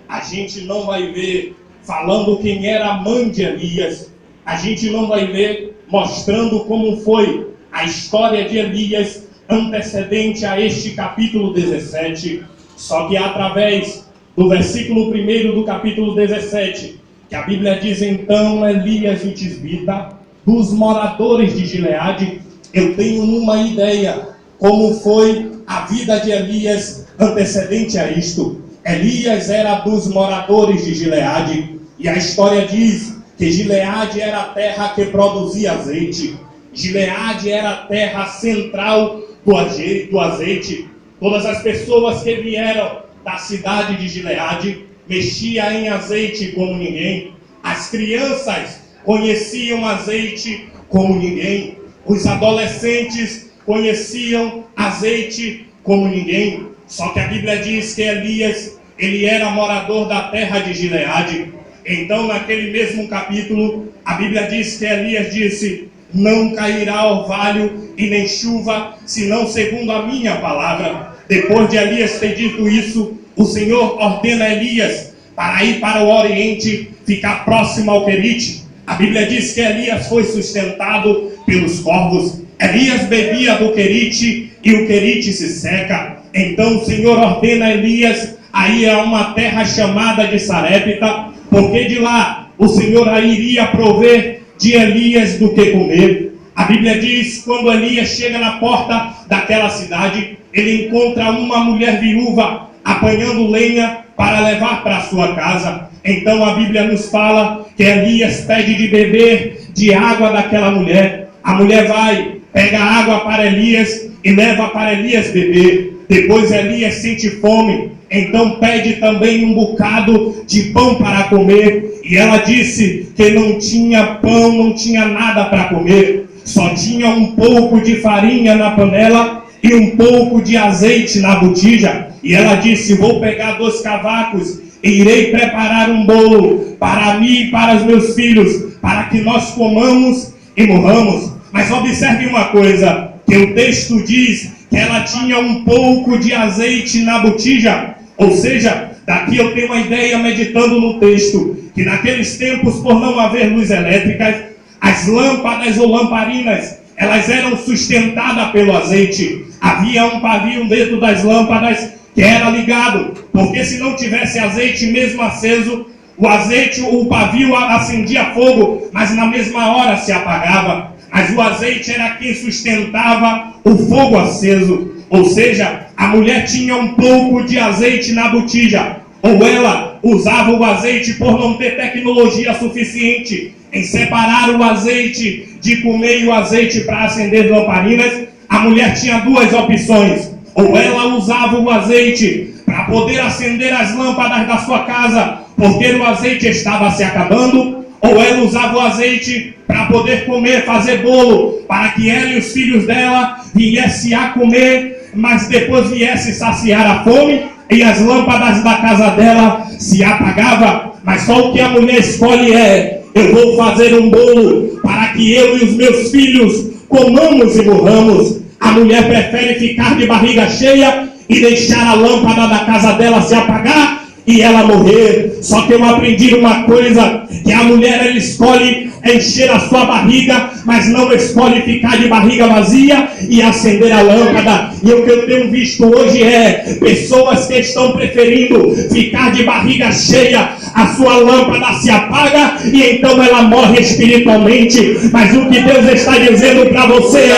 A gente não vai ver falando quem era a mãe de Elias. A gente não vai ver mostrando como foi a história de Elias antecedente a este capítulo 17. Só que através do versículo 1 do capítulo 17, que a Bíblia diz: então Elias o tisbita, dos moradores de Gileade, eu tenho uma ideia como foi a vida de Elias antecedente a isto. Elias era dos moradores de Gileade, e a história diz que Gileade era a terra que produzia azeite. Gileade era a terra central do azeite. Todas as pessoas que vieram da cidade de Gileade mexiam em azeite como ninguém. As crianças conheciam azeite como ninguém. Os adolescentes conheciam azeite como ninguém. Só que a Bíblia diz que Elias, ele era morador da terra de Gileade. Então, naquele mesmo capítulo, a Bíblia diz que Elias disse: não cairá orvalho e nem chuva, senão segundo a minha palavra. Depois de Elias ter dito isso, o Senhor ordena Elias para ir para o Oriente, ficar próximo ao Querite. A Bíblia diz que Elias foi sustentado pelos corvos. Elias bebia do Querite e o Querite se seca. Então o Senhor ordena Elias a ir a uma terra chamada de Sarepta, porque de lá o Senhor iria prover de Elias do que comer. A Bíblia diz que quando Elias chega na porta daquela cidade, ele encontra uma mulher viúva apanhando lenha para levar para sua casa. Então a Bíblia nos fala que Elias pede de beber de água daquela mulher. A mulher vai, pega água para Elias e leva para Elias beber. Depois Elias sente fome, então pede também um bocado de pão para comer. E ela disse que não tinha pão, não tinha nada para comer. Só tinha um pouco de farinha na panela e um pouco de azeite na botija. E ela disse: vou pegar 2 cavacos e irei preparar um bolo para mim e para os meus filhos, para que nós comamos e morramos. Mas observe uma coisa, que o texto diz que ela tinha um pouco de azeite na botija. Ou seja, daqui eu tenho uma ideia, meditando no texto, que naqueles tempos, por não haver luz elétrica, as lâmpadas ou lamparinas, elas eram sustentadas pelo azeite. Havia um pavio dentro das lâmpadas que era ligado, porque se não tivesse azeite mesmo aceso, o azeite, o pavio acendia fogo, mas na mesma hora se apagava. Mas o azeite era quem sustentava o fogo aceso. Ou seja, a mulher tinha um pouco de azeite na botija, ou ela usava o azeite por não ter tecnologia suficiente em separar o azeite de comer e o azeite para acender lamparinas. A mulher tinha 2 opções: ou ela usava o azeite para poder acender as lâmpadas da sua casa, porque o azeite estava se acabando, ou ela usava o azeite para poder comer, fazer bolo, para que ela e os filhos dela viessem a comer, mas depois viessem saciar a fome e as lâmpadas da casa dela se apagavam. Mas só o que a mulher escolhe é: eu vou fazer um bolo para que eu e os meus filhos comamos e morramos. A mulher prefere ficar de barriga cheia e deixar a lâmpada da casa dela se apagar e ela morrer. Só que eu aprendi uma coisa, que a mulher, ela escolhe encher a sua barriga, mas não escolhe ficar de barriga vazia e acender a lâmpada. E o que eu tenho visto hoje é pessoas que estão preferindo ficar de barriga cheia, a sua lâmpada se apaga e então ela morre espiritualmente. Mas o que Deus está dizendo para você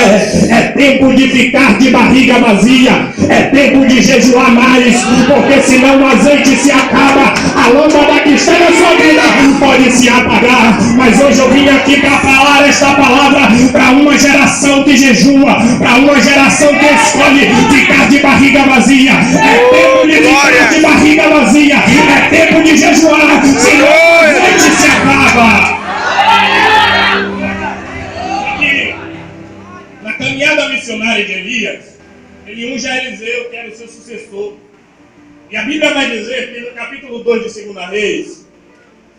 é tempo de ficar de barriga vazia, é tempo de jejuar mais, porque senão o azeite se acaba, a lâmpada que está na sua vida pode se apagar. Mas hoje eu vim aqui para falar esta palavra para uma geração que jejua, para uma geração que escolhe ficar de barriga vazia. É tempo de ficar de barriga vazia, é tempo de jejuar, senão a noite se acaba. Aqui, na caminhada missionária de Elias, ele unge a Eliseu, que era o seu sucessor. E a Bíblia vai dizer que no capítulo 2 de 2 Reis,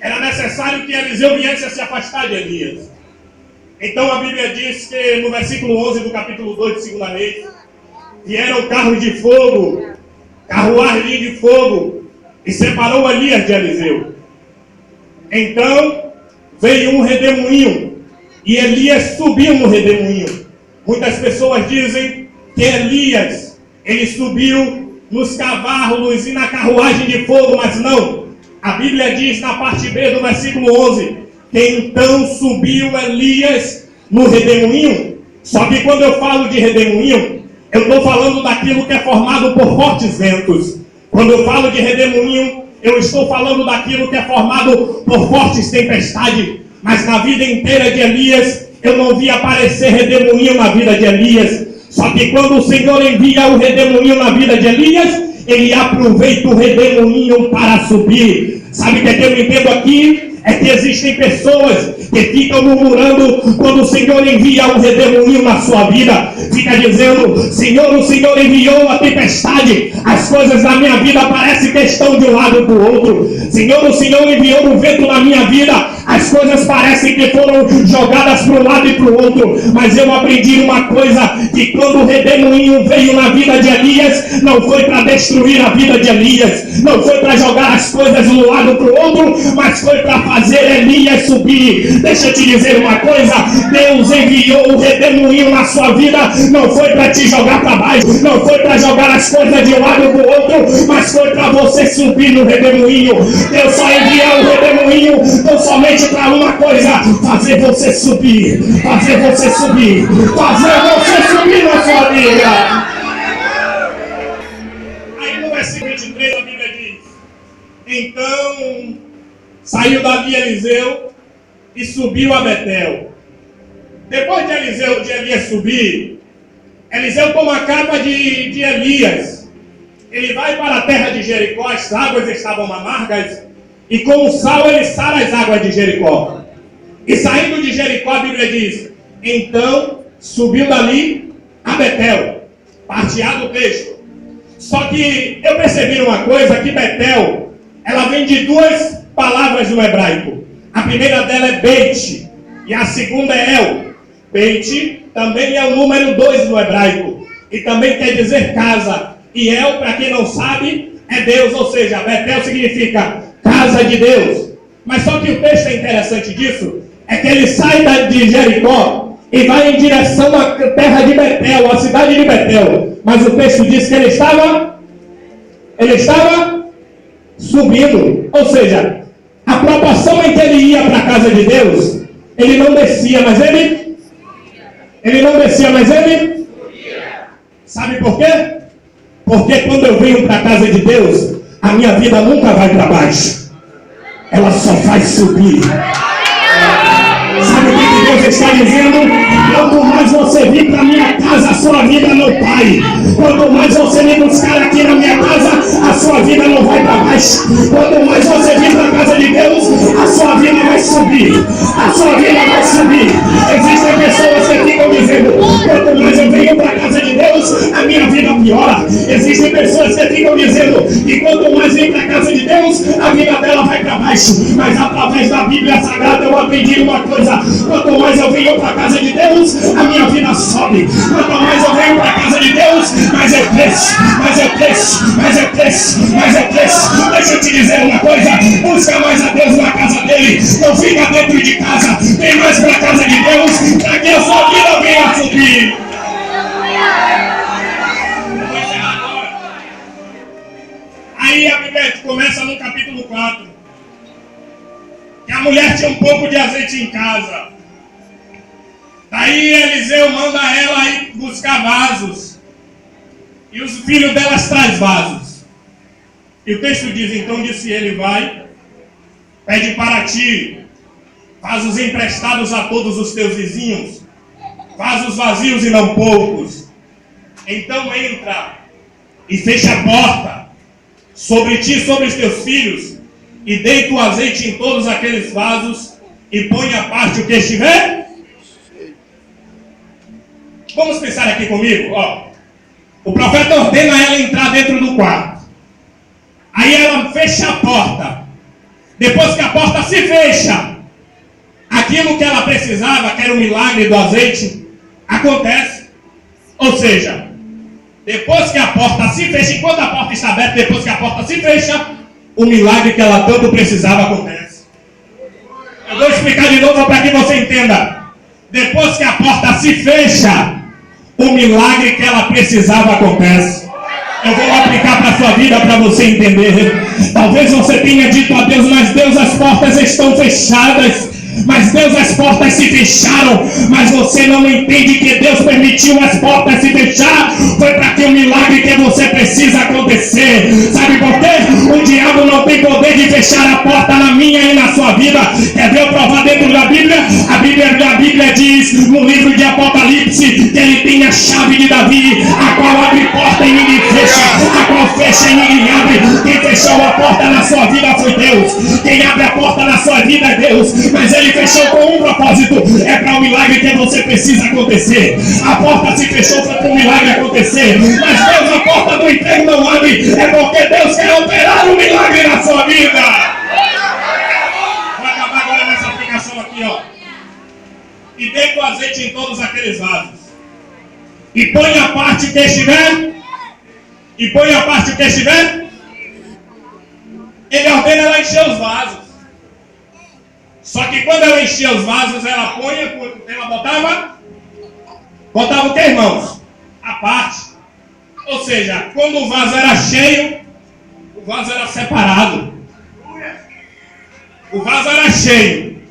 era necessário que Eliseu viesse a se afastar de Elias. Então a Bíblia diz que no versículo 11 do capítulo 2 de 2 Reis, vieram carros de fogo, carruagem de fogo, e separou Elias de Eliseu. Então veio um redemoinho e Elias subiu no redemoinho. Muitas pessoas dizem que Elias, ele subiu nos cavalos e na carruagem de fogo, mas não. A Bíblia diz na parte B do versículo 11, que então subiu Elias no redemoinho. Só que quando eu falo de redemoinho, eu estou falando daquilo que é formado por fortes ventos. Quando eu falo de redemoinho, eu estou falando daquilo que é formado por fortes tempestades. Mas na vida inteira de Elias, eu não vi aparecer redemoinho na vida de Elias. Só que quando o Senhor envia o redemoinho na vida de Elias, ele aproveita o redemoinho para subir. Sabe o que eu entendo aqui? É que existem pessoas que ficam murmurando quando o Senhor envia um redemoinho na sua vida. Fica dizendo: Senhor, o Senhor enviou a tempestade, as coisas na minha vida parecem que estão de um lado para o outro. Senhor, o Senhor enviou um vento na minha vida, as coisas parecem que foram jogadas para um lado e para o outro. Mas eu aprendi uma coisa, que quando o redemoinho veio na vida de Elias, não foi para destruir a vida de Elias, não foi para jogar as coisas de um lado para o outro, mas foi para fazer Elias subir. Deixa eu te dizer uma coisa, Deus enviou o redemoinho na sua vida, não foi para te jogar para baixo, não foi para jogar as coisas de um lado para o outro, mas foi para você subir no redemoinho. Deus só envia o redemoinho tão somente para uma coisa: fazer você subir, fazer você subir, fazer você subir na sua vida. Aí no versículo 23 a Bíblia diz: então saiu dali Eliseu e subiu a Betel. Depois de Elias subir, Eliseu toma a capa de Elias. Ele vai para a terra de Jericó, as águas estavam amargas, e com o sal ele sara as águas de Jericó. E saindo de Jericó, a Bíblia diz: então subiu dali a Betel. Parteado o texto. Só que eu percebi uma coisa, que Betel, ela vem de duas palavras no hebraico. A primeira dela é Beit e a segunda é El. Beit também é o número 2 no hebraico e também quer dizer casa. E El, para quem não sabe, é Deus, ou seja, Betel significa casa de Deus. Mas só que o texto é interessante disso, é que ele sai de Jericó e vai em direção à terra de Betel, à cidade de Betel. Mas o texto diz que ele estava subindo, ou seja, a proporção em que ele ia para a casa de Deus, ele não descia, mas ele sabe por quê? Porque quando eu venho para a casa de Deus, a minha vida nunca vai para baixo, ela só vai subir. Sabe o que Deus está dizendo? Quanto mais você vir para a minha casa, a sua vida não cai. Quanto mais você me buscar aqui na minha casa, a sua vida não vai para baixo. Quanto mais você vir para a casa de Deus, a sua vida vai subir. A sua vida vai subir. Existem pessoas que ficam dizendo: quanto mais eu venho para a casa de Deus, a minha vida piora. Existem pessoas que ficam dizendo que quanto mais vem para a casa de Deus, a vida dela vai para baixo. Mas através da Bíblia Sagrada eu aprendi uma coisa: quanto mais eu venho para a casa de Deus, a minha vida sobe. Quanto mais eu venho para a casa de Deus, mais eu cresço, mais eu cresço, mais eu cresço, mais eu cresço. Deixa eu te dizer uma coisa: busca mais a Deus na casa dele, não fica dentro de casa, vem mais para a casa de Deus, para que a sua vida venha a subir. Aí a Bíblia começa no capítulo 4, que a mulher tinha um pouco de azeite em casa. Daí Eliseu manda ela ir buscar vasos, e os filhos delas trazem vasos. E o texto diz: então disse ele: vai, pede para ti vasos emprestados a todos os teus vizinhos, vasos vazios e não poucos. Então entra e fecha a porta sobre ti e sobre os teus filhos, e deita o azeite em todos aqueles vasos, e põe à parte o que estiver. Vamos pensar aqui comigo, ó. O profeta ordena ela entrar dentro do quarto. Aí ela fecha a porta. Depois que a porta se fecha, aquilo que ela precisava, que era o milagre do azeite, acontece. Ou seja, depois que a porta se fecha, enquanto a porta está aberta, depois que a porta se fecha, o milagre que ela tanto precisava acontece. Eu vou explicar de novo para que você entenda. Depois que a porta se fecha, o milagre que ela precisava acontece. Eu vou aplicar para a sua vida para você entender. Talvez você tenha dito a Deus, mas Deus, as portas estão fechadas. Mas Deus, as portas se fecharam. Mas você não entende que Deus permitiu as portas se fechar. Foi para que o milagre que você precisa acontecer. Sabe por quê? O diabo não tem poder de fechar a porta na minha e na sua vida. Quer ver eu provar dentro da Bíblia? A Bíblia diz no livro de Apocalipse que ele tem a chave de Davi, a qual abre porta e ninguém fecha, a qual fecha e ninguém abre. Quem fechou a porta na sua vida foi Deus. Quem abre a porta na sua vida é Deus. Mas ele fechou com um propósito, é para o milagre que você precisa acontecer. A porta se fechou foi para o milagre acontecer. Mas Deus, a porta do emprego não abre, é porque Deus quer operar um milagre na sua vida. Vou acabar agora nessa aplicação aqui, ó. E dê o azeite em todos aqueles vasos. E põe a parte que estiver. E põe a parte que estiver. Ele ordena ela encher os vasos. Só que quando ela enchia os vasos, ela botava o que, irmãos? A parte. Ou seja, quando o vaso era cheio, o vaso era separado. O vaso era cheio.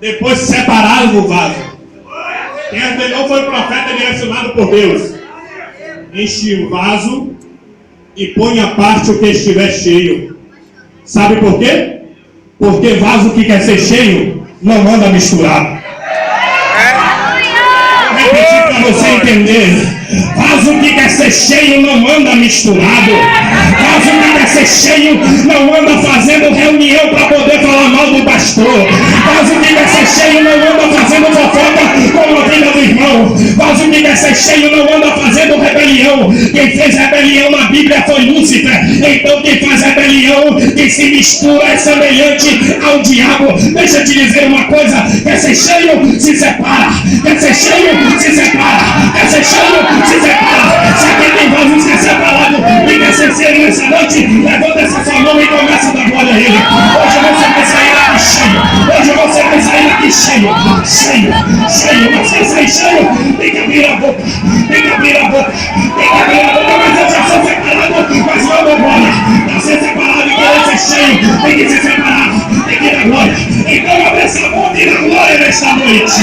Depois separado o vaso. Quem ordenou foi o profeta direcionado por Deus. Enche o vaso e põe a parte o que estiver cheio. Sabe por quê? Porque vaso que quer ser cheio não manda misturar. Vou repetir para você entender. Vaso que quer ser cheio não anda misturado. Vaso que quer ser cheio não anda fazendo reunião para poder falar mal do pastor. Vaso que quer ser cheio não anda fazendo fofoca com a vida do irmão. Vaso que quer ser cheio não anda fazendo rebelião. Quem fez rebelião na Bíblia foi Lúcifer. Então quem faz rebelião, quem se mistura é semelhante ao diabo. Deixa eu te dizer uma coisa. Quer ser cheio, se separa. Quer ser cheio, se separa. Quer ser cheio, se separa. Se aqui tem vasos que é separado e quer ser cheio nessa noite, levanta essa sua mão e começa a dar glória a ele. Hoje você vai sair daqui cheio. Hoje você vai sair daqui cheio. Cheio. Mas quer sair cheio, tem que abrir a boca. Tem que abrir a boca. Mas eu já sou separado, mas não dou glória. Para ser separado e querer ser cheio, tem que se separar. Tem que dar glória. Então abre essa boca e dá glória nesta noite.